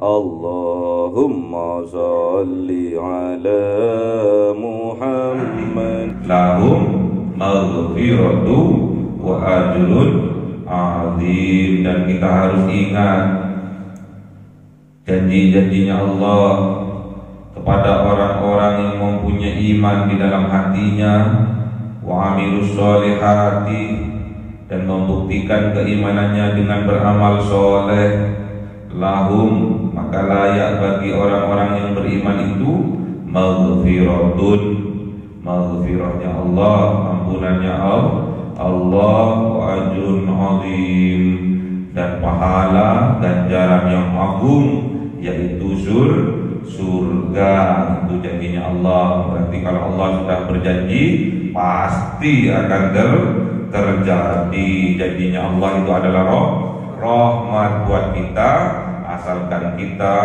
Allahumma salli ala Muhammad. Lahum maghfiratu wa ajrun azim. Dan kita harus ingat janji-janjinya Allah kepada orang-orang yang mempunyai iman di dalam hatinya, wa amilus sholihati, dan membuktikan keimanannya dengan beramal soleh. Lahum, maka layak bagi orang-orang yang beriman itu maghfiratun, maghfirahnya Allah, ampunannya Allah, wa ajrun azim, dan pahala ganjaran yang agung, yaitu surga. Itu janjinya Allah. Berarti kalau Allah sudah berjanji, pasti akan terjadi. Janjinya Allah itu adalah rahmat buat kita, asalkan kita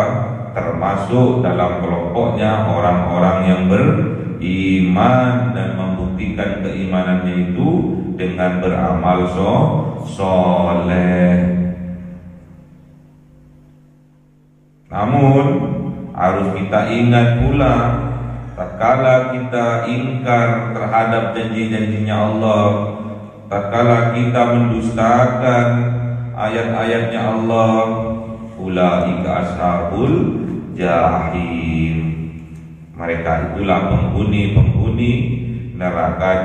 termasuk dalam kelompoknya orang-orang yang beriman dan membuktikan keimanannya itu dengan beramal soleh. Namun harus kita ingat pula, tatkala kita ingkar terhadap janji-janjinya Allah, tatkala kita mendustakan ayat-ayatnya Allah, ulaika ashabul jahim, mereka itulah penghuni neraka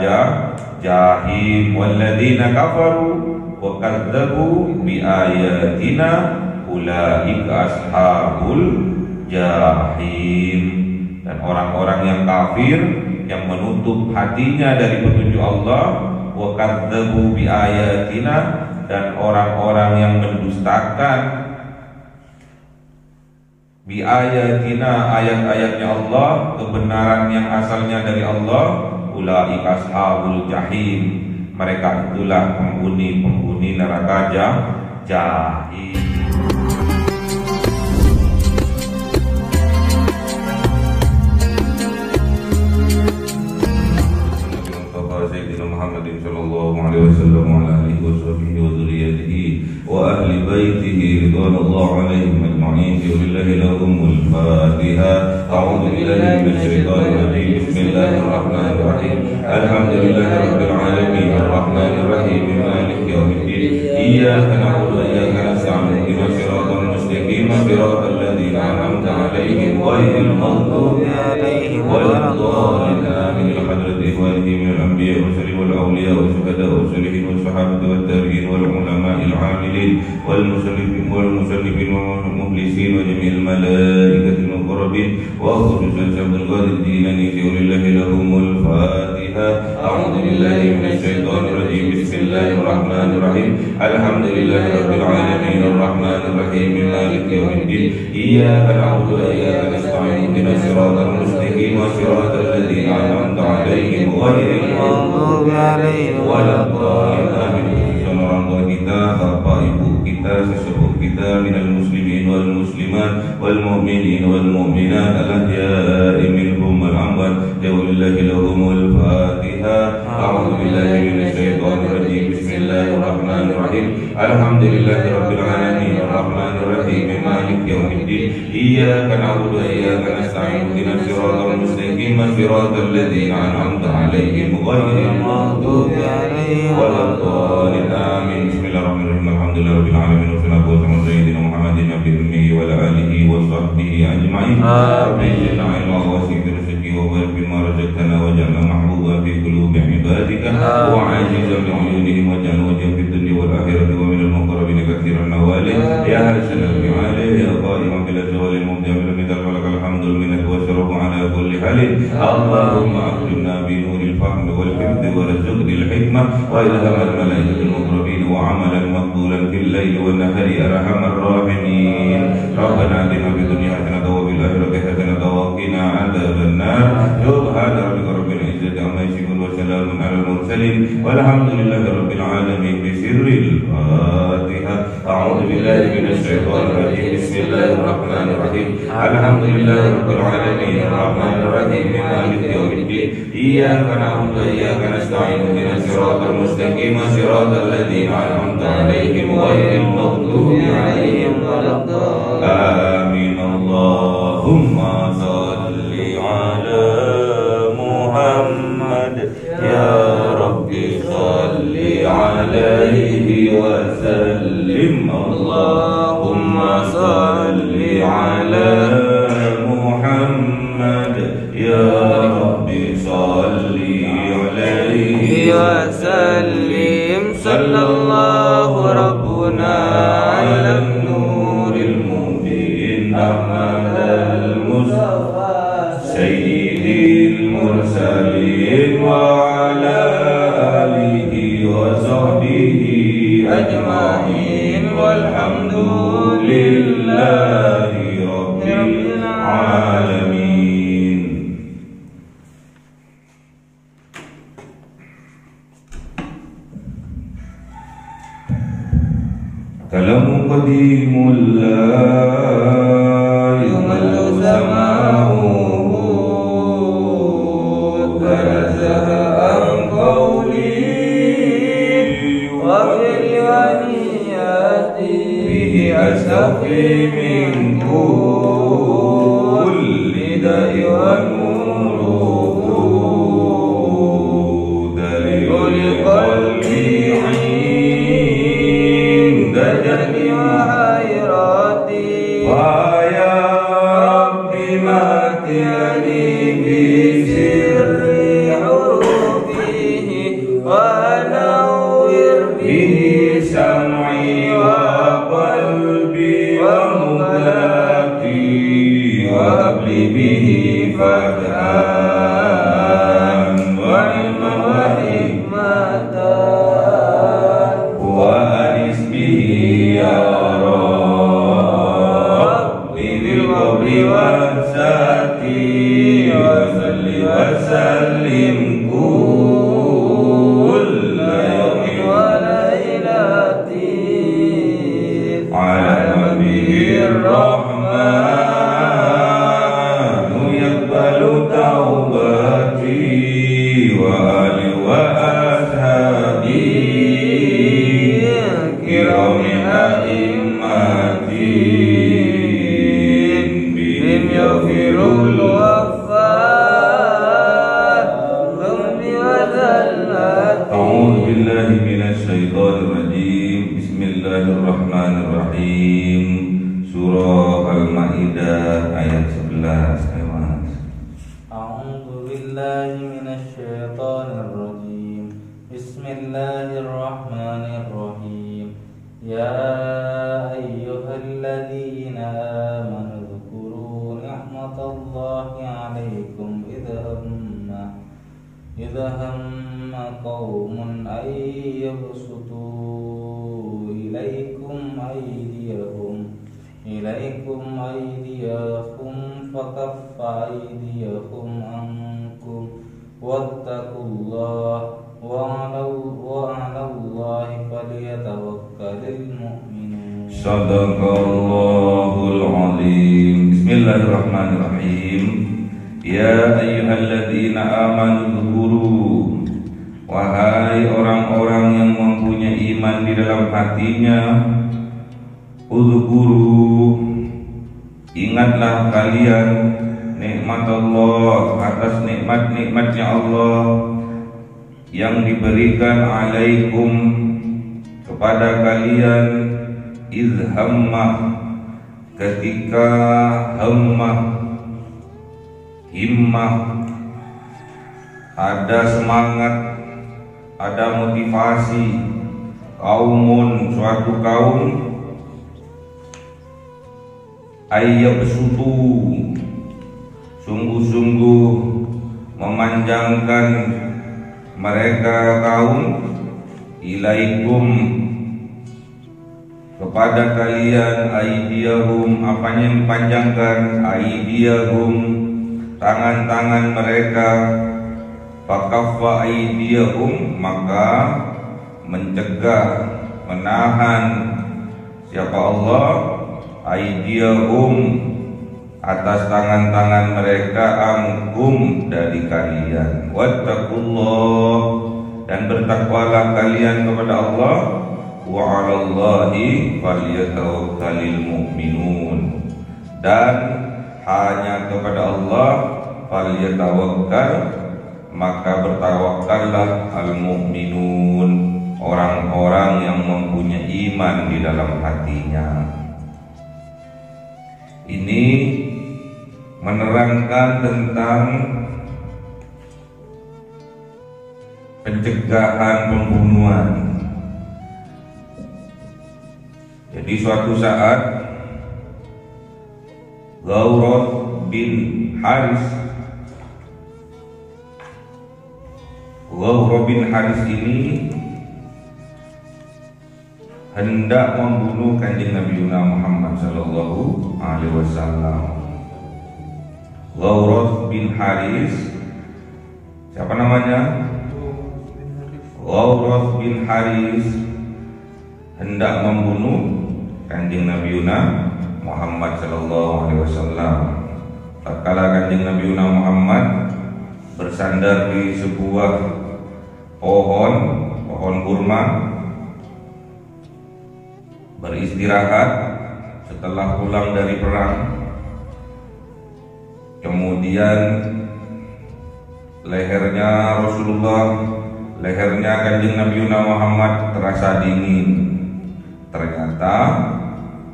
jahim. Walladzina kafaru wa kadzdzabu bi ayatina ulaika ashabul jahim. Dan orang-orang yang kafir, yang menutup hatinya dari petunjuk Allah, wa kadzdzabu bi ayatina, dan orang-orang yang mendustakan bi ayatina, ayat-ayatnya Allah, kebenaran yang asalnya dari Allah, ulaika ashabul jahim, mereka itulah penghuni neraka jahim. Muhammadin sallallahu alaihi wasallam wa ala alihi wa sahbihi wa dzurriyyatihi wa ahli baitihi ridwanullah alaihim ajma'in. Billahi lahumul Fatiha. A'udzu billahi minasy syaithanir rajim. Bismillahirrahmanir rahim. Alhamdulillahirabbil alamin arrahmanir rahim maliki yaumiddin. Iyyaka na'budu wa iyyaka nasta'in. Ihdinas siratal mustaqim siratal ladzina an'amta 'alaihim ghairil maghdubi 'alaihim waladdallin. Amin. Hadrati ikhwani minal anbiya والأولياء والشهداء والصالحين والصحابة والتابعين والعلماء العاملين والمصنفين والمخلصين وجميع الملائكة المقربين وخصوصا شيخ القادر الجيلاني ولله لهم الفاتحة. أعوذ بالله من الشيطان الرجيم. بسم الله الرحمن الرحيم. الحمد لله رب العالمين الرحمن الرحيم مالك يوم الدين. إياك نعبد وإياك نستعين. اهدنا الصراط المستقيم صراط الذين أنعمت عليهم غير المغضوب waladdallin. Amin. Sama orang tua kita, bapak ibu kita, sesepuh kita, minal muslimin wal muslimat wal mu'minin wal mu'minat al-ahya'i minhum wal amwat. Lillahi lahumul Fatiha. A'udzu billahi minasy syaithanir rajim. Bismillahirrahmanirrahim. Alhamdulillahi rabbil alamin arrahmanir rahim maliki yaumiddin. Iyyaka na'budu wa iyyaka nasta'in. Ihdinas siratal mustaqim siratal ladzina an'amta 'alaihim ghairil maghdubi 'alaihim waladdallin. Amin. Bismillahirrahmanirrahim. Alhamdulillahirabbil alamin wassalatu wassalamu ala sayyidina Muhammadin nabiyil ummi wa ala alihi wa sahbihi ajma'in. Amin. Ya Allah wa sikir rezeki wa barik bima razaqtana wa ja'alna mahbuban fi qulubi ibadika wa 'azizan li 'uyunihim wa ja'alna wajhan fid dunya wal akhirati wa minal muqarrabin katsiran nawali ya hasanal bi'ali ya qa'iman bil zawali mubdi'an bil midal walakal hamdul minnati wa syarafu ala kulli halin. Allahumma akrimna bi nuril fahmi wal hifdhi wa rizqil hikmah wa ilhamal malaikatil muqarrabin wa 'amalan maqbulan fil laili wan nahari arhamar rahimin. Rabbana atina fid dunya hasanatan wa fil akhirati hasanatan wa qina adzaban nar. Subhana rabbika rabbil izzati amma yasifun wa salamun alal mursalin walhamdulillahi rabbil alamin. Bisirril Fatiha. A'udzu billahi minasy syaithanir rajim. Bismillahirrahmanir rahim. Alhamdulillahi rabbil alamin arrahmanir rahim maliki yaumiddin. Iyyaka na'budu wa iyyaka nasta'in. Ihdinas siratal mustaqim siratal ladzina an'amta 'alaihim ghairil maghdubi 'alaihim waladdallin. صل على محمد يا رب صل عليه وسلم صلى الله ربنا على النور المبين أحمد المصطفى سيد المرسلين وعلى آله وصحبه أجمعين والحمد لله رب العالمين. كلام قديم لا يمل سماعه تنزه عن قولي وبالغنيات به أستوفي من كل داء ونور دليل قلبي عند جهلي وحيراتي ويا رب متعني بسر حروفه ونور به سمعي وقلبي ومهلتي وهب لي به فتحا وعلما وحكمة وأنس به يا رب بالقبر والساتي وصل وسلم كل يوم وليلتي على نبي الرحمن يقبل توبتي وآل وأصحابي كرام أئمتي بهم يغفر الوفاء ذنبي وذلتي أعوذ بالله من الشيطان الرجيم. بسم الله الرحمن الرحيم. Surah Al-Maidah ayat 11. أعوذ بالله من الشيطان الرجيم بسم الله الرحمن الرحيم يا أيها الذين آمنوا اذكروا نعمة الله عليكم إذ هم قوم أن يبسطوا إليكم أيديهم فكف أيديهم عنكم واتقوا الله وعلى الله فليتوكل المؤمنون. Sadaqallahul azim. Bismillahirrahmanirrahim. Ya ayyuhalladzina amanu dzkuru, wahai orang-orang yang mempunyai iman di dalam hatinya, udzkuru, ingatlah kalian nikmat Allah, atas nikmat-nikmatnya Allah yang diberikan alaikum kepada kalian, izhammah, ketika himmah, ada semangat, ada motivasi, kaumun, suatu kaum, ayyabsutu, sungguh-sungguh memanjangkan mereka kaum, ilaikum, kepada kalian, aidiyahum, apanya yang dipanjangkan, aidiyahum, tangan-tangan mereka, fakaffa aidiyahum, maka mencegah, menahan siapa Allah, aidiyahum, atas tangan-tangan mereka, angkum, dari kalian, wattaqullah, dan bertakwalah kalian kepada Allah, wa 'alallahi falyatawakkalul mu'minun, dan hanya kepada Allah falyatawakkal, maka bertawakallah al-mu'minun, orang-orang yang mempunyai iman di dalam hatinya. Ini menerangkan tentang pencegahan pembunuhan. Jadi suatu saat Ghaurah bin Haris ini hendak membunuh kanjeng Nabi Muhammad sallallahu alaihi wasallam. Ghaurah bin Haris, siapa namanya? Ghaurah bin Haris hendak membunuh kanjeng Nabi Muhammad sallallahu alaihi wasallam. Tatkala kanjeng Nabi Muhammad bersandar di sebuah pohon kurma, beristirahat setelah pulang dari perang. Kemudian lehernya kanjeng Nabi Muhammad terasa dingin. Ternyata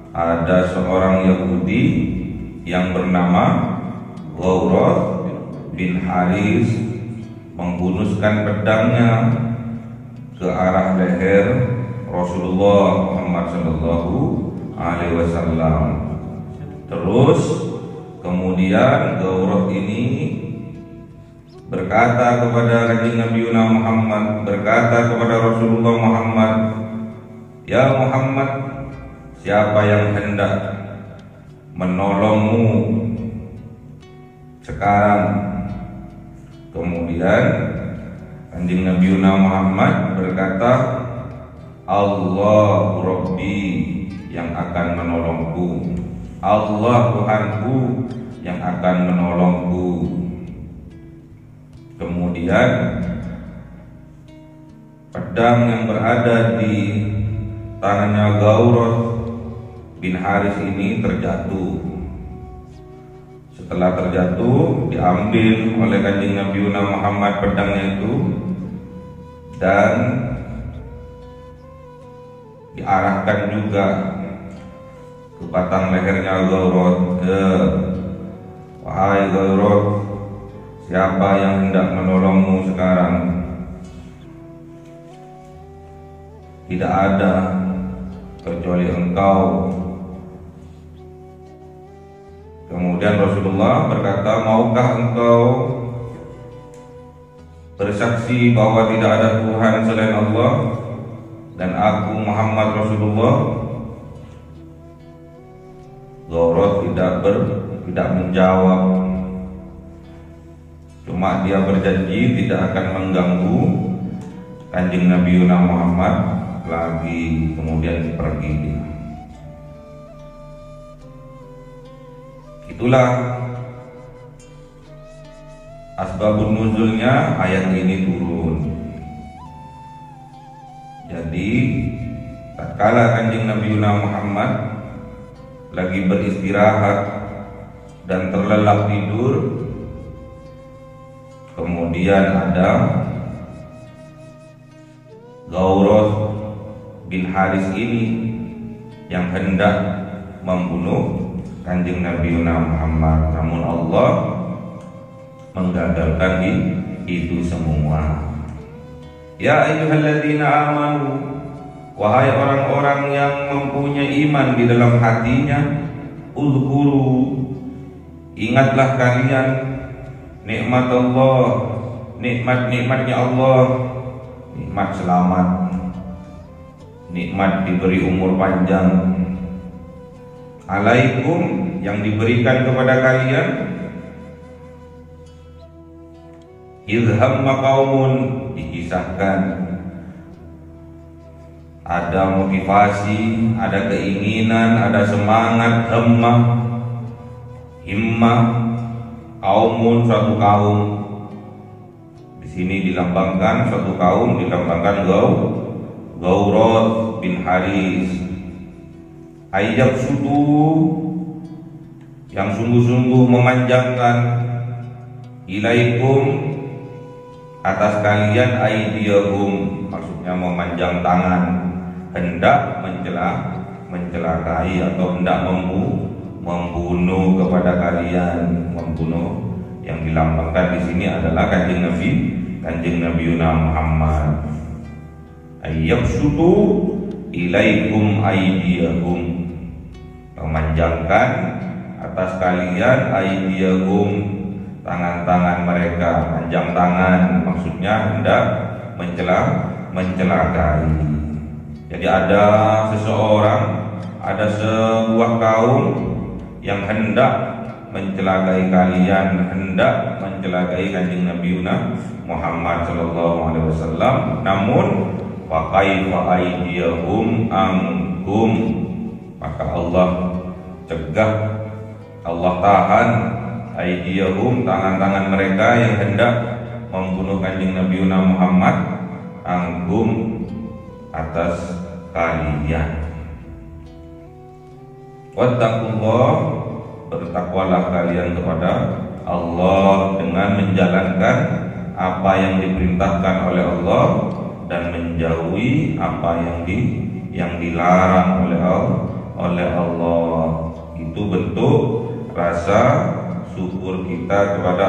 ada seorang Yahudi yang bernama Ghaurah bin Haris menghunuskan pedangnya ke arah leher Rasulullah Muhammad sallallahu alaihi wasallam. Terus kemudian Ghaurah ini berkata kepada kanjeng Nabi Muhammad, berkata kepada Rasulullah Muhammad, "Ya Muhammad, siapa yang hendak menolongmu sekarang?" Kemudian kanjeng Nabi Muhammad berkata, "Allah Rabbi yang akan menolongku, Allah Tuhanku yang akan menolongku." Kemudian pedang yang berada di tangannya Ghaurah bin Haris ini terjatuh. Setelah terjatuh, diambil oleh kanjeng Nabi Muhammad pedangnya itu dan diarahkan juga ke batang lehernya Ghaurah. "Wahai Ghaurah, siapa yang hendak menolongmu sekarang?" "Tidak ada kecuali engkau." Kemudian Rasulullah berkata, "Maukah engkau bersaksi bahwa tidak ada Tuhan selain Allah dan aku Muhammad Rasulullah?" Ghaurah tidak menjawab. Cuma dia berjanji tidak akan mengganggu kanjeng Nabi Muhammad lagi. Kemudian pergi dia. Itulah asbabun nuzulnya ayat ini turun. Jadi tatkala kanjeng Nabi Muhammad lagi beristirahat dan terlelap tidur, kemudian ada Ghaurah bin Haris ini yang hendak membunuh kanjeng Nabi Muhammad, namun Allah menggagalkan itu semua. Ya ayyuhalladzina amanu, wahai orang-orang yang mempunyai iman di dalam hatinya, uzkuru, ingatlah kalian nikmat Allah, nikmat-nikmatnya Allah, nikmat selamat, nikmat diberi umur panjang, alaikum yang diberikan kepada kalian, idhamma qaumun, dikisahkan ada motivasi, ada keinginan, ada semangat, himmah, qaumun, suatu kaum. Di sini dilambangkan suatu kaum, dilambangkan Ghaurah bin Haris. Ayyab sudu, yang sungguh-sungguh memanjangkan, ilaikum, atas kalian, aidiyahum, maksudnya memanjang tangan, hendak mencelakai atau hendak membunuh kepada kalian. Membunuh yang dilambangkan di sini adalah kanjeng Nabi Muhammad. Ayyabsutu ilaikum aydiyahum, memanjangkan atas kalian aydiyahum, tangan-tangan mereka. Panjang tangan maksudnya hendak mencelakai. Jadi ada seseorang, ada sebuah kaum yang hendak mencelakai kalian, hendak mencelakai kanjeng Nabi Muhammad sallallahu alaihi wasallam. Namun wa kaifa aydiyahum ankum, maka Allah cegah, Allah tahan aydiyahum, tangan-tangan mereka yang hendak membunuh kanjeng Nabi Muhammad, ankum, atas kalian. Wattaqullah, bertakwalah kalian kepada Allah dengan menjalankan apa yang diperintahkan oleh Allah dan menjauhi apa yang dilarang oleh Allah. Itu bentuk rasa syukur kita kepada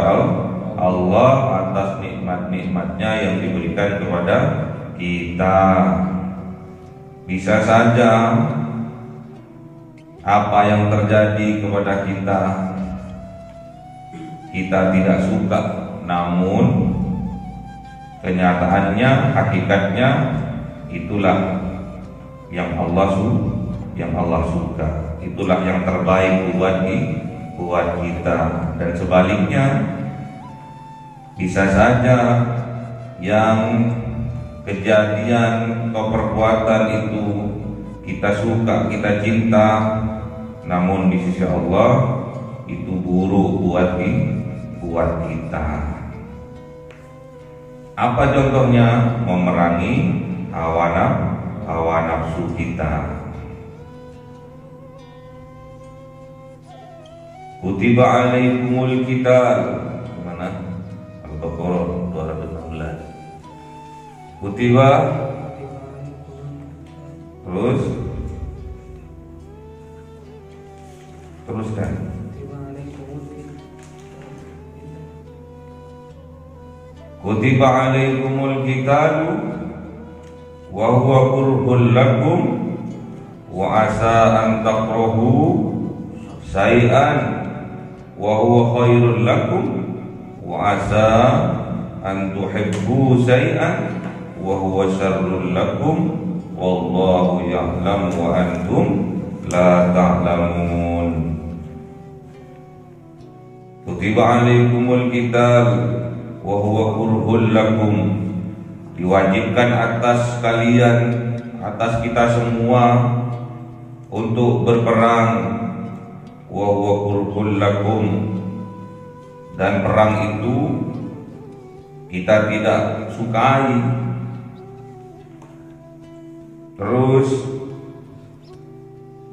Allah atas nikmat-nikmatnya yang diberikan kepada kita. Bisa saja apa yang terjadi kepada kita tidak suka, namun kenyataannya, hakikatnya itulah yang Allah suka, itulah yang terbaik buat kita. Dan sebaliknya, bisa saja yang kejadian atau perbuatan itu kita suka, kita cinta, namun di sisi Allah itu buruk buat kita. Apa contohnya? Memerangi hawa nafsu kita. Kutiba alaikumul qital, mana? Al-Baqarah 216. Kutiba, teruskan. Kutiba alaikumul qitalu wa huwa kurhul lakum wa asa an takrahu syai'an wa huwa khairul lakum wa asa an tuhibbu syai'an wa huwa syarrul lakum wallahu ya'lam wa antum la ta'lamun. Kutiba alaikumul qital wa huwa kurhul lakum, diwajibkan atas kalian, atas kita semua untuk berperang. Wa huwa kurhul lakum, dan perang itu kita tidak sukai. Terus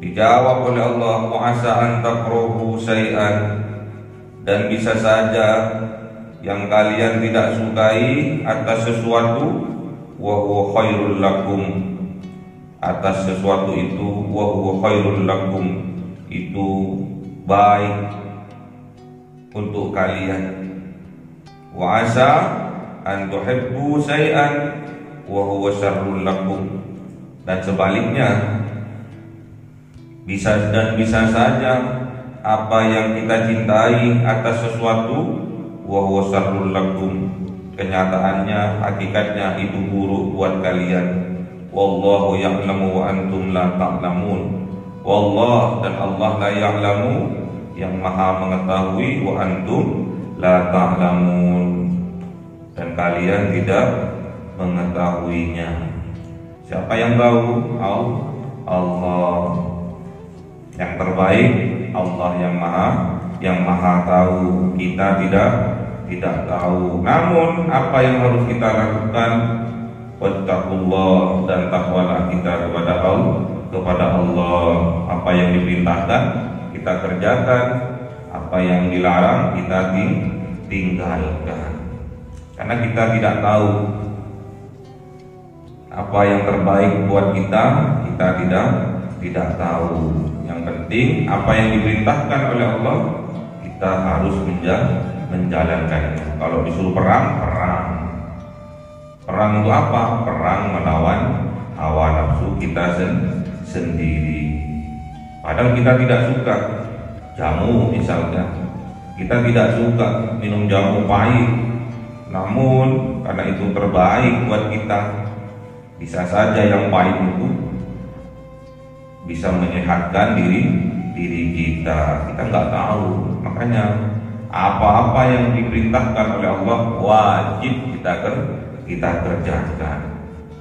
dijawab oleh Allah, wa asa an takrahu syai'an, dan bisa saja yang kalian tidak sukai atas sesuatu, wa huwa khairul lakum, atas sesuatu itu, wa huwa khairul lakum, itu baik untuk kalian. Wa asa an tuhibbu syai'an wa huwa syarrul lakum, dan sebaliknya, bisa saja apa yang kita cintai atas sesuatu, wa huwa syarrul lakum, kenyataannya, hakikatnya itu buruk buat kalian. Wallahu ya'lamu wa antum la ta'lamun. Wallah, dan Allah la ya'lamu, yang maha mengetahui, wa antum la ta'lamun, dan kalian tidak mengetahuinya. Siapa yang tahu? Allah. Yang terbaik Allah yang maha tahu. Kita tidak tahu. Namun apa yang harus kita lakukan? Wattaqullah, dan takwalah kita kepada Allah. Apa yang diperintahkan kita kerjakan, apa yang dilarang kita tinggalkan. Karena kita tidak tahu apa yang terbaik buat kita tidak tahu. Yang penting apa yang diperintahkan oleh Allah kita harus menjalankannya. Kalau disuruh perang, perang. Perang untuk apa? Perang melawan hawa nafsu kita sendiri. Padahal kita tidak suka jamu misalnya, kita tidak suka minum jamu pahit, namun karena itu terbaik buat kita, bisa saja yang pahit itu bisa menyehatkan diri kita. Kita nggak tahu. Makanya apa-apa yang diperintahkan oleh Allah wajib kita kerjakan,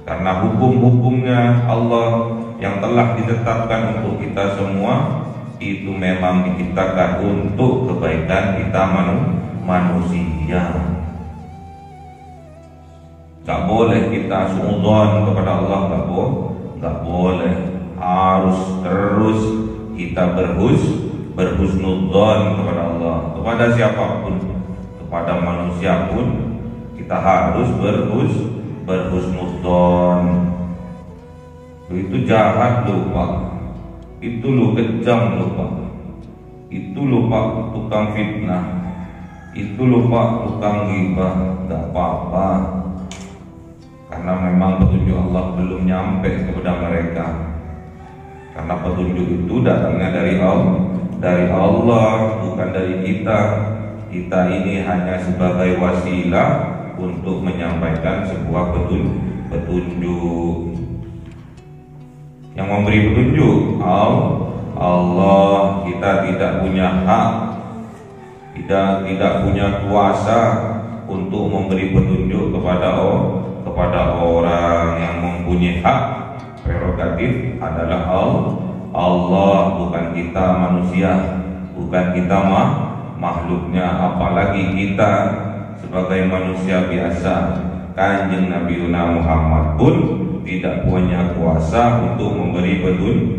karena hukum-hukumnya Allah yang telah ditetapkan untuk kita semua itu memang diciptakan untuk kebaikan kita manusia. Gak boleh kita suudzon kepada Allah, gak boleh. Harus terus kita berhusnudzon kepada Allah, kepada siapapun, kepada manusia pun kita harus berhusnudzon. Itu jahat loh Pak, itu lo kejam loh Pak, itu lo Pak tukang fitnah, itu lo Pak tukang ghibah. Gak apa-apa, karena memang petunjuk Allah belum nyampe kepada mereka. Karena petunjuk itu datangnya dari Allah, bukan dari kita. Kita ini hanya sebagai wasilah untuk menyampaikan sebuah petunjuk. Yang memberi petunjuk Allah. Kita tidak punya hak, tidak punya kuasa untuk memberi petunjuk kepada orang. Yang mempunyai hak prerogatif adalah Allah, bukan kita manusia, bukan kita makhluknya. Apalagi kita sebagai manusia biasa. Kanjeng Nabi Muhammad pun tidak punya kuasa untuk memberi petunjuk.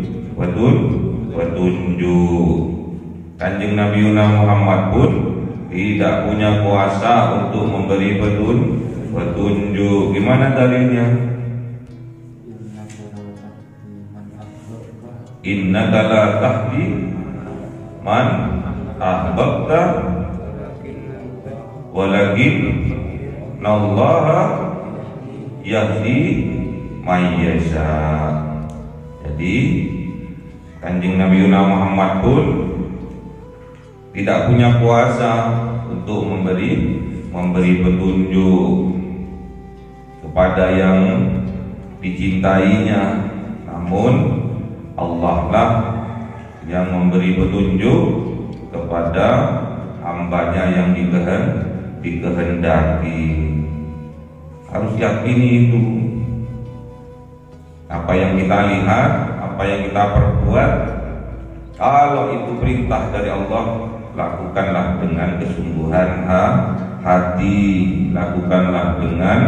Kanjeng Nabi Muhammad pun tidak punya kuasa untuk memberi petunjuk. Gimana dalilnya? Innaka la tahdi man ahbabta walakin nallaha yahdi may yasha. Jadi Kanjeng Nabi Muhammad pun tidak punya kuasa untuk memberi petunjuk kepada yang dicintainya, namun Allah lah yang memberi petunjuk kepada hambanya yang dikehendaki. Harus yakini itu. Apa yang kita lihat, apa yang kita perbuat, kalau itu perintah dari Allah, lakukanlah dengan kesungguhan hati, lakukanlah dengan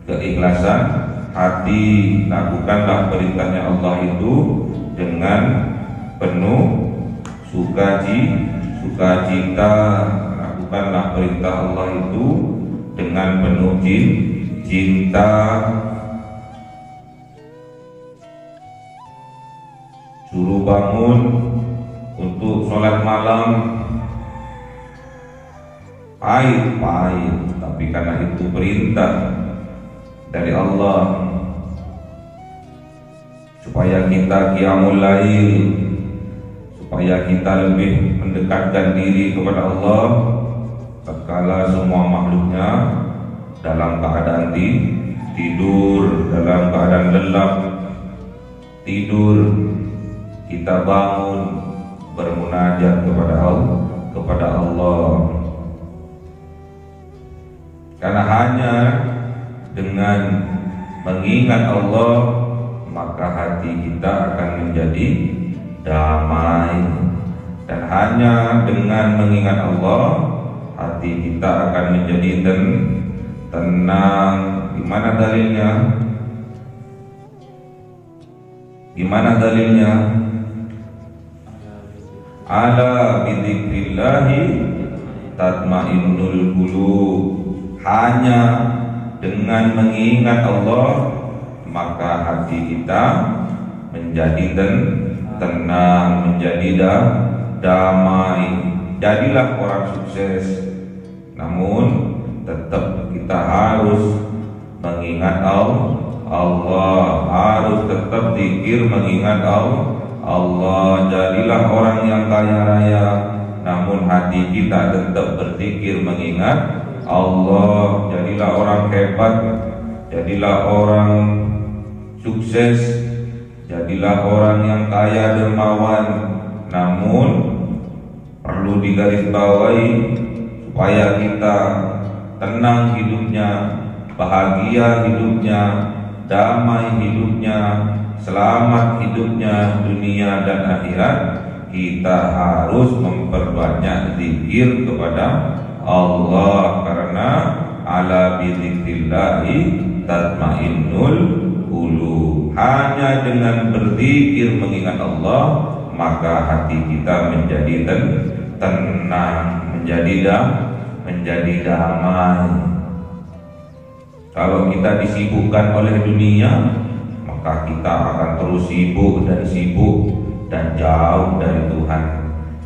keikhlasan hati, lakukanlah perintahnya Allah itu dengan penuh sukacita, lakukanlah perintah Allah itu dengan penuh cinta. Suruh bangun untuk sholat malam, pahit, tapi karena itu perintah dari Allah, supaya kita qiyamul lail, supaya kita lebih mendekatkan diri kepada Allah tatkala semua makhluknya dalam keadaan tidur, dalam keadaan lelap tidur, kita bangun bermunajat kepada Allah. Karena hanya dengan mengingat Allah maka hati kita akan menjadi damai, dan hanya dengan mengingat Allah hati kita akan menjadi tenang. Gimana dalilnya? Ala bidzikrillahi tatmainnul qulub. Hanya dengan mengingat Allah maka hati kita menjadi tenang, menjadi damai. Jadilah orang sukses. Namun tetap kita harus mengingat Allah, harus tetap zikir mengingat Allah. Jadilah orang yang kaya raya, namun hati kita tetap berzikir mengingat Allah. Jadilah orang hebat, jadilah orang sukses, jadilah orang yang kaya dermawan, namun perlu digarisbawahi supaya kita tenang hidupnya, bahagia hidupnya, damai hidupnya, selamat hidupnya dunia dan akhirat. Kita harus memperbanyak zikir kepada Allah, karena ala bizikrillahi tatmainnul qulub. Hanya dengan berzikir mengingat Allah, maka hati kita menjadi tenang, menjadi damai. Kalau kita disibukkan oleh dunia, maka kita akan terus sibuk dan jauh dari Tuhan,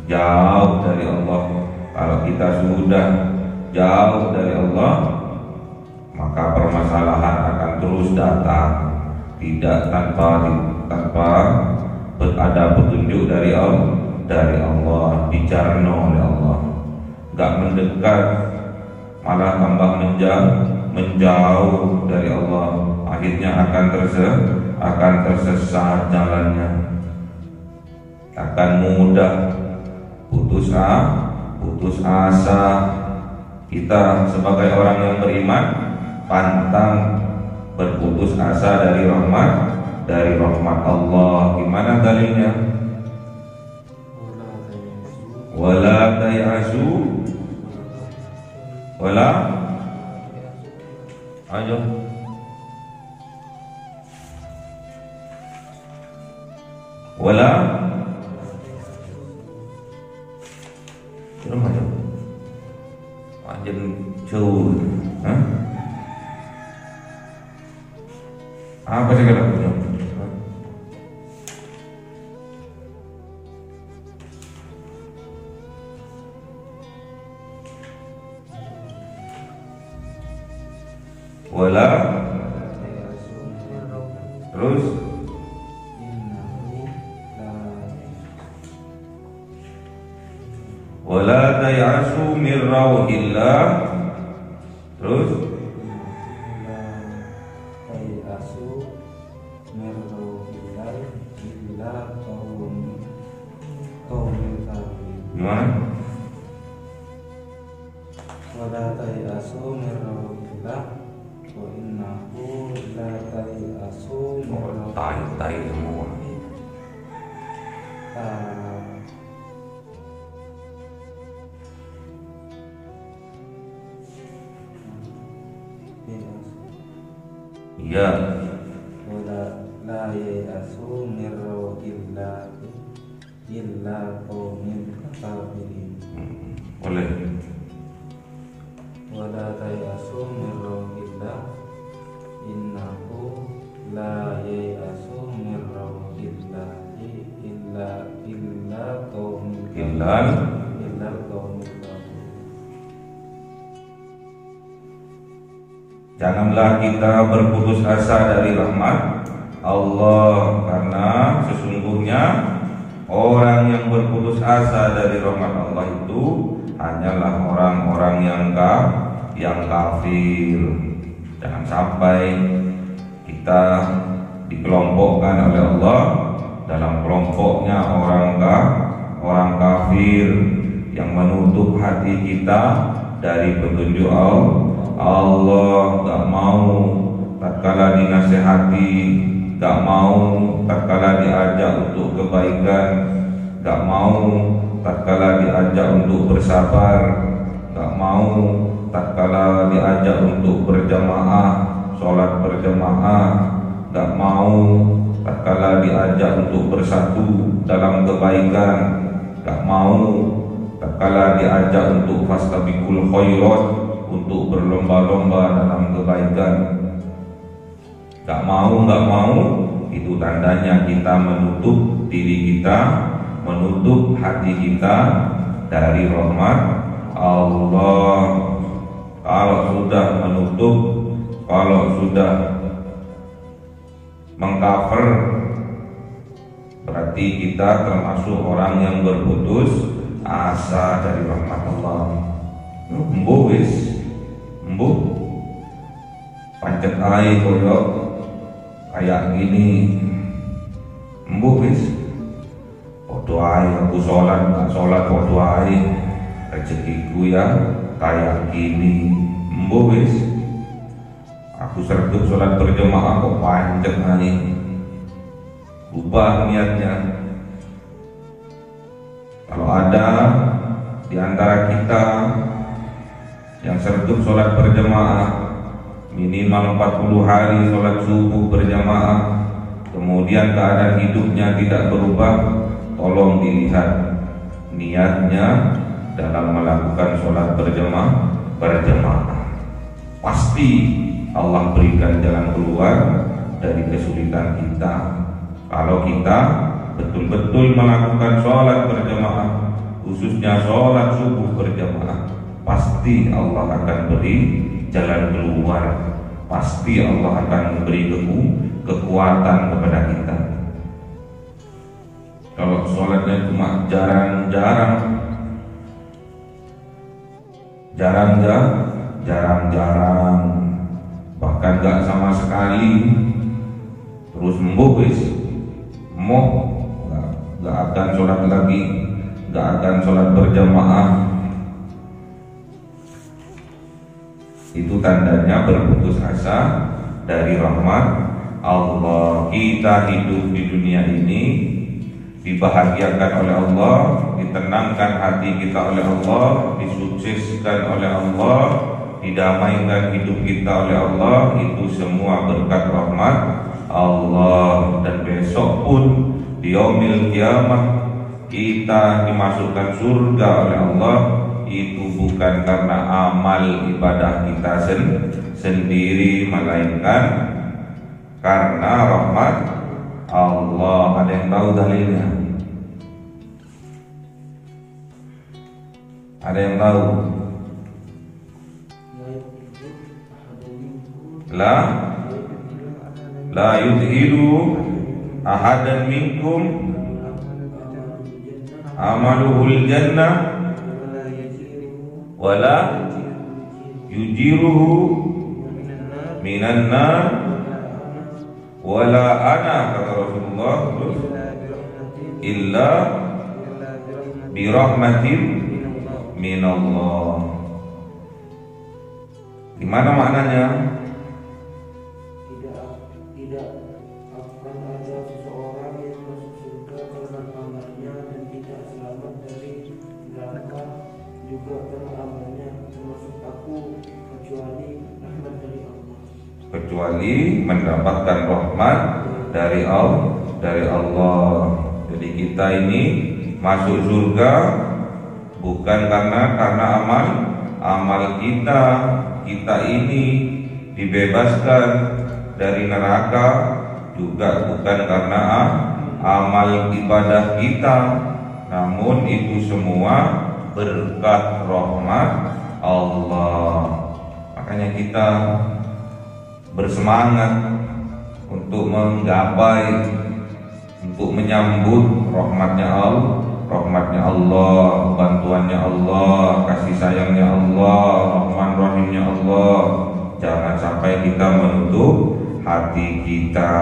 jauh dari Allah. Kalau kita sudah jauh dari Allah, maka permasalahan akan terus datang, tidak tanpa ada petunjuk dari Allah, dijarno oleh Allah. Gak mendekat, malah tambah menjauh dari Allah. Akhirnya akan tersesat jalannya, akan mudah putus asa. Kita sebagai orang yang beriman pantang berputus asa dari rahmat Allah. Gimana dalilnya? Wala tayasu wala ayo wala rumah aja anjen jauh, apa sih kata punya? Wala terus wala tayasu min rauhillah, terus gimana? Wala tayasu min rauhillah wa innahu la tayasu min rauhillah. Tai semua. Iya. Wala la yayasu min rauhillah illa qaumul kafirin. Boleh. Wala tayasu min rauhillah innahu la yayasu min rauhillah illa qaumul kafirin. Janganlah kita berputus asa dari rahmat Allah, karena sesungguhnya orang yang berputus asa dari rahmat Allah itu hanyalah orang-orang yang kafir. Jangan sampai kita dikelompokkan oleh Allah dalam kelompoknya orang kafir yang menutup hati kita dari petunjuk Allah. Gak mau tatkala dinasehati, gak mau tatkala diajak untuk kebaikan, gak mau tatkala diajak untuk bersabar, gak mau tatkala diajak untuk berjamaah, sholat berjamaah, gak mau tatkala diajak untuk bersatu dalam kebaikan, gak mau tatkala diajak untuk fastabiqul khairat, untuk berlomba-lomba dalam kebaikan. Gak mau itu tandanya kita menutup diri kita, menutup hati kita dari rahmat Allah. Kalau sudah menutup, kalau sudah mengcover, berarti kita termasuk orang yang berputus asa dari rahmat Allah. Embuh wis, embuh pancet ae koyo kayak gini, embuh wis. Podo ae aku sholat, nggak sholat podo ae, rezekiku ya kayak gini, embuh wis. Aku serdup sholat berjamaah kok pancet ae. Ubah niatnya. Kalau ada di antara kita yang serdup sholat berjamaah minimal 40 hari sholat subuh berjamaah, kemudian keadaan hidupnya tidak berubah, tolong dilihat niatnya dalam melakukan sholat berjamaah. Pasti Allah berikan jalan keluar dari kesulitan kita. Kalau kita betul-betul melakukan sholat berjamaah, khususnya sholat subuh berjamaah, pasti Allah akan beri jalan keluar. Pasti Allah akan memberi kekuatan kepada kita. Kalau sholatnya cuma jarang-jarang, bahkan gak sama sekali, terus embuh wis, gak akan sholat lagi, gak akan sholat berjamaah, itu tandanya berputus asa dari rahmat Allah. Kita hidup di dunia ini dibahagiakan oleh Allah, ditenangkan hati kita oleh Allah, disukseskan oleh Allah, didamaikan hidup kita oleh Allah. Itu semua berkat rahmat Allah. Dan besok pun di yaumil kiamah kita dimasukkan surga oleh Allah, itu bukan karena amal ibadah kita sendiri, melainkan karena rahmat Allah. Ada yang tahu dalilnya? Ada yang tahu? La yudhilu ahadan minkum amaluhul jannah wala yujiruhu minan nar wala ana, kata Rasulullah, illa birahmatin minallah. Gimana maknanya? Tidak akan ada seseorang yang masuk surga karena amalnya dan tidak selamat dari neraka juga karena amalnya, termasuk aku, kecuali rahmat dari Allah. Kecuali mendapatkan rahmat dari Allah. Jadi kita ini masuk surga bukan karena amal kita. Kita ini dibebaskan dari neraka juga bukan karena amal ibadah kita, namun itu semua berkat rahmat Allah. Makanya kita bersemangat untuk menggapai, untuk menyambut rahmatnya Allah, bantuannya Allah, kasih sayangnya Allah, rahman rahimnya Allah. Jangan sampai kita menutup hati kita.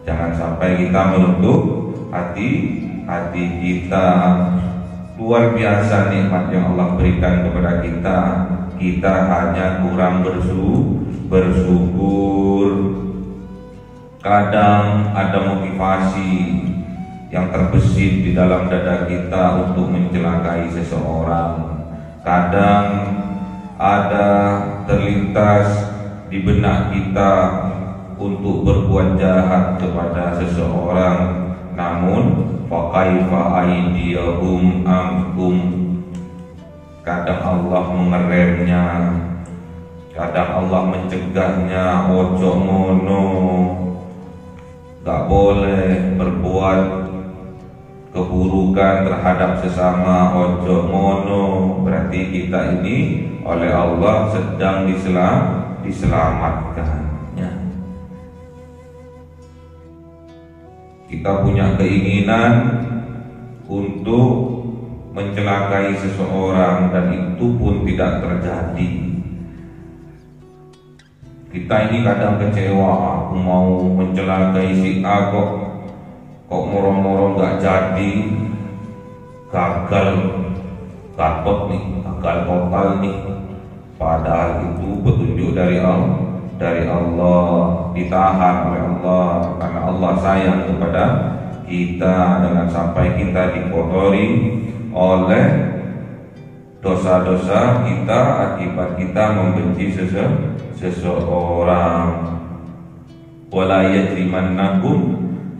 Jangan sampai kita menutup hati kita. Luar biasa nikmat yang Allah berikan kepada kita. Kita hanya kurang bersyukur. Kadang ada motivasi yang terbesit di dalam dada kita untuk mencelakai seseorang. Kadang ada terlintas di benak kita untuk berbuat jahat kepada seseorang, namun faqaifa aydiyahum ankum, kadang Allah mengeremnya, kadang Allah mencegahnya. Ojo ngono, gak boleh berbuat keburukan terhadap sesama, ojo mono. Berarti kita ini oleh Allah sedang diselamatkan. Kita punya keinginan untuk mencelakai seseorang dan itu pun tidak terjadi. Kita ini kadang kecewa, aku mau mencelakai si A kok moro-moro gak jadi, gagal nih, gagal total nih. Padahal itu petunjuk dari Allah, ditahan oleh Allah karena Allah sayang kepada kita. Jangan sampai kita dikotori oleh dosa-dosa kita akibat kita membenci seseorang. Wala yajrimannakum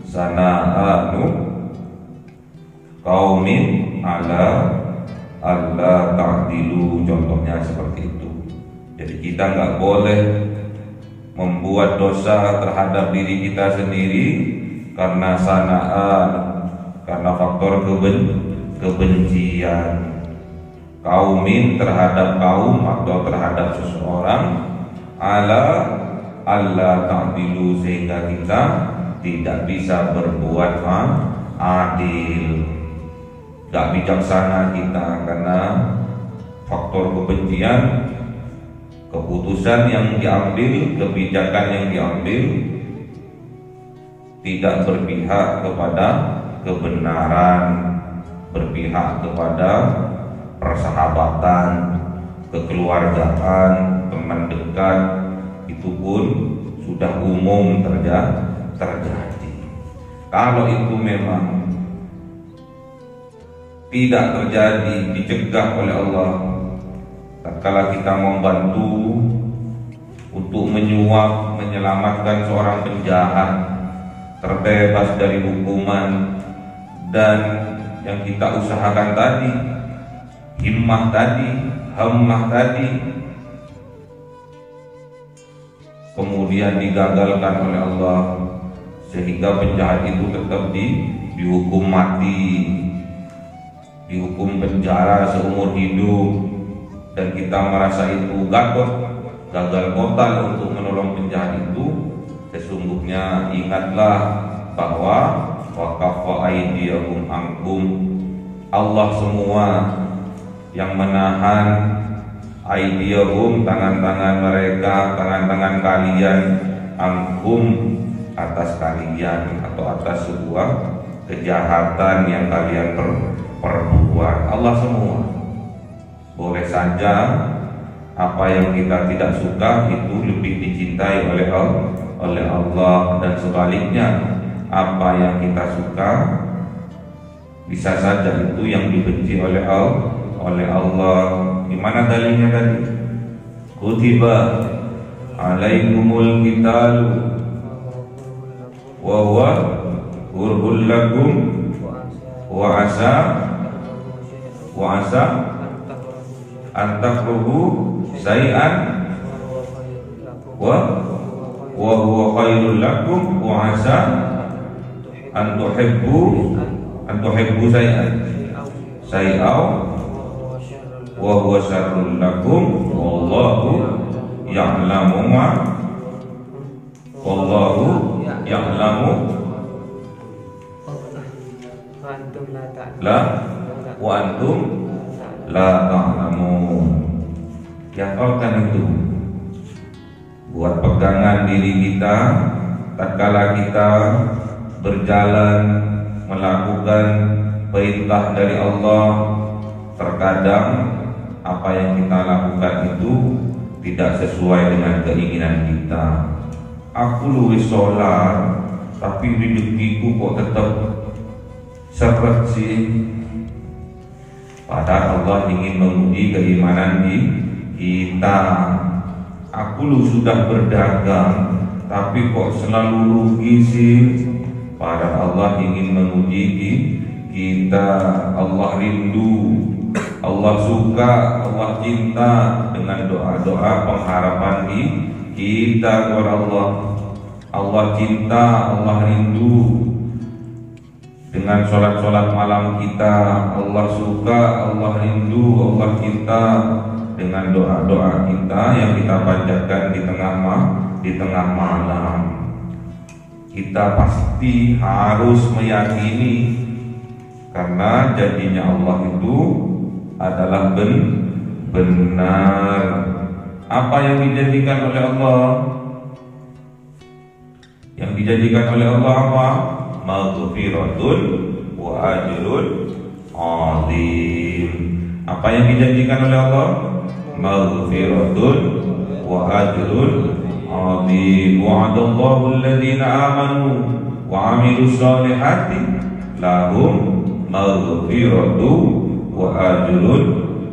sana'anu qaumin ala alla ta'dilu, contohnya seperti itu. Jadi kita nggak boleh membuat dosa terhadap diri kita sendiri karena sana'an, karena faktor kebencian. Kaumin terhadap kaum atau terhadap seseorang, ala alla ta'dilu, sehingga kita tidak bisa berbuat adil. Gak bijaksana kita karena faktor kebencian. Keputusan yang diambil, kebijakan yang diambil tidak berpihak kepada kebenaran, berpihak kepada persahabatan, kekeluargaan, teman dekat, itu pun sudah umum terjadi. Kalau itu memang tidak terjadi, dicegah oleh Allah, tatkala kita membantu untuk menyuap, menyelamatkan seorang penjahat terbebas dari hukuman, dan yang kita usahakan tadi, himmah tadi, kemudian digagalkan oleh Allah sehingga penjahat itu tetap dihukum mati, dihukum penjara seumur hidup, dan kita merasa itu gagal total untuk menolong penjahat itu. Sesungguhnya ingatlah bahwa waqaffa aydiyahum ankum, Allah semua yang menahan aydiyahum, tangan-tangan mereka, tangan-tangan kalian, ankum, atas kalian atau atas sebuah kejahatan yang kalian perbuat. Allah semua. Boleh saja apa yang kita tidak suka itu lebih dicintai oleh Allah, dan sebaliknya apa yang kita suka bisa saja itu yang dibenci oleh Allah. Gimana dalilnya tadi? Kutiba alaikumul qitalu wa huwa kurhul lakum wa asa antakruhu syai'an wa huwa khairul lakum wa asa an tuhibbu syai'an wa huwa syarrul lakum wallahu ya'lamu la wa antum la ta'lamun. Yakinkan itu, buat pegangan diri kita tatkala kita berjalan melakukan perintah dari Allah. Terkadang apa yang kita lakukan itu tidak sesuai dengan keinginan kita. Aku luwih sholat tapi rezekiku kok tetap seret sih. Padahal Allah ingin menguji keimanan di kita. Aku lu sudah berdagang tapi kok selalu rugi sih. Padahal Allah ingin menguji kita. Allah rindu, Allah suka, Allah cinta dengan doa-doa pengharapan kita kepada Allah. Allah cinta, Allah rindu dengan sholat-sholat malam kita. Allah suka, Allah rindu, Allah cinta dengan doa-doa kita yang kita panjatkan di tengah malam. Kita pasti harus meyakini, karena janjinya Allah itu adalah benar. Apa yang dijanjikan oleh Allah? Yang dijanjikan oleh Allah apa? Maghfiratun wa ajrun azim. Apa yang dijanjikan oleh Allah? Maghfiratun wa ajrun azim. Wa'adallahu alladhina amanu wa 'amilus solihati lahum maghfiratu wa ajrun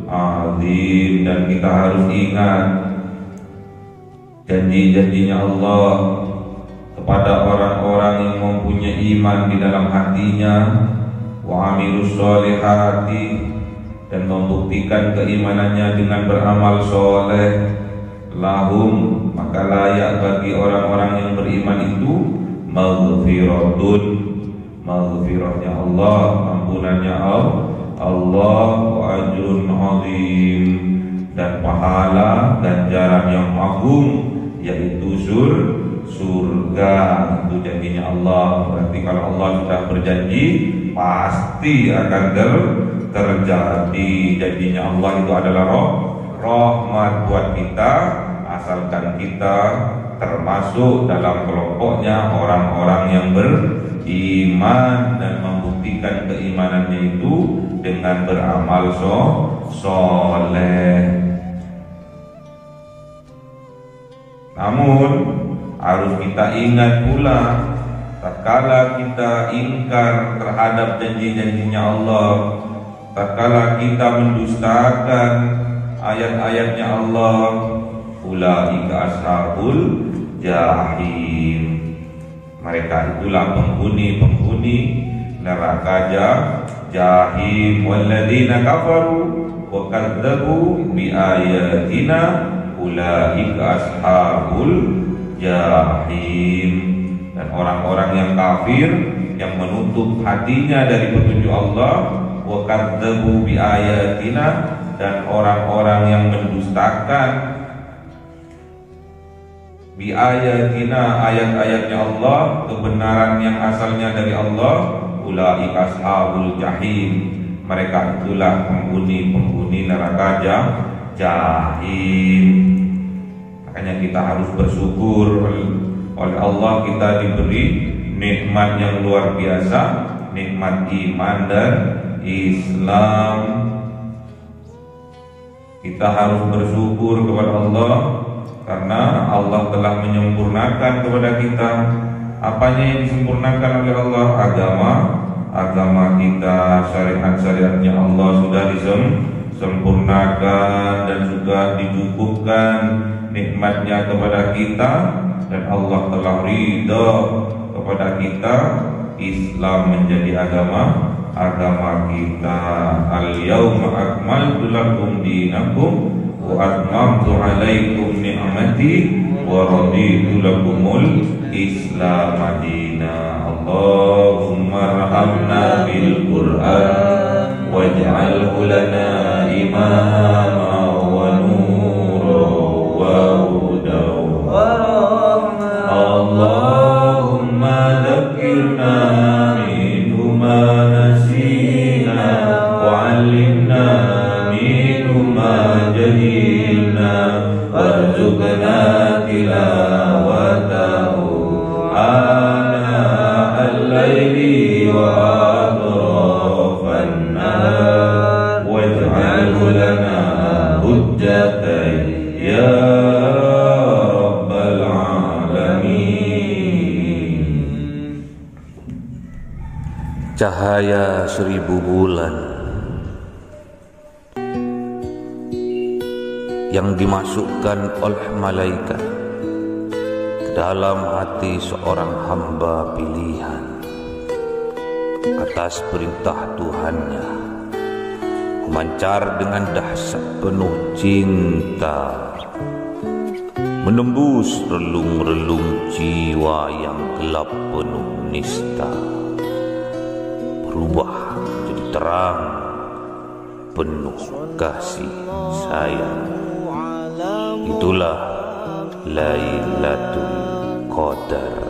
azim. Dan kita harus ingat janji-janjinya Allah kepada orang-orang yang mempunyai iman di dalam hatinya, wa 'amilus solihati, dan membuktikan keimanannya dengan beramal soleh, lahum, maka layak bagi orang-orang yang beriman itu maghfiratun, maghfirahnya Allah, ampunannya Allah, wa ajrun azim, dan pahala ganjaran yang agung, yaitu surga. Itu janjinya Allah. Berarti kalau Allah sudah berjanji, pasti akan terjadi. Janjinya Allah itu adalah rahmat buat kita, asalkan kita termasuk dalam kelompoknya orang-orang yang beriman dan membuktikan keimanannya itu dengan beramal soleh. Namun harus kita ingat pula, tatkala kita ingkar terhadap janji-janjinya Allah, tatkala kita mendustakan ayat-ayatnya Allah, ulaika ashabul jahim, mereka itulah penghuni neraka jahim. Walladzina kafaru wa kadzdzabu bi ayatina ulaika ashabul jahim. Dan orang-orang yang kafir, yang menutup hatinya dari petunjuk Allah, wa kadzdzabu bi ayatina, dan orang-orang yang mendustakan bi ayatina, ayat-ayatnya Allah, kebenaran yang asalnya dari Allah, ulaika ashabul jahim, mereka itulah penghuni neraka jahim. Makanya kita harus bersyukur, oleh Allah kita diberi nikmat yang luar biasa, nikmat iman dan Islam. Kita harus bersyukur kepada Allah karena Allah telah menyempurnakan kepada kita. Apanya yang disempurnakan oleh Allah? Agama kita, syariat-syariatnya Allah sudah disempurnakan dan juga dicukupkan nikmatnya kepada kita, dan Allah telah ridha kepada kita. Islam menjadi agama kita. Al-yawma akmaltu lakum dinakum wa atmamtu alaikum ni'mati wa raditu lakumul Islam madina. Allahumma arhamna bil Qur'an waj'alhu lana imama wa nura wa huda wa rahma. Allahumma dhakkirna minhu ma nasina wa 'allimna minhu ma jahilna warzuqna tilawatahu ana al-laili wa atrafan nahar waj'alhu lana hujjatan ya rabbal alamin. Cahaya 1000 bulan yang dimasukkan oleh malaikat ke dalam hati seorang hamba pilihan atas perintah Tuhannya, memancar dengan dahsyat penuh cinta, menembus relung-relung jiwa yang gelap penuh nista, berubah menjadi terang penuh kasih sayang. Itulah Lailatul Qadar.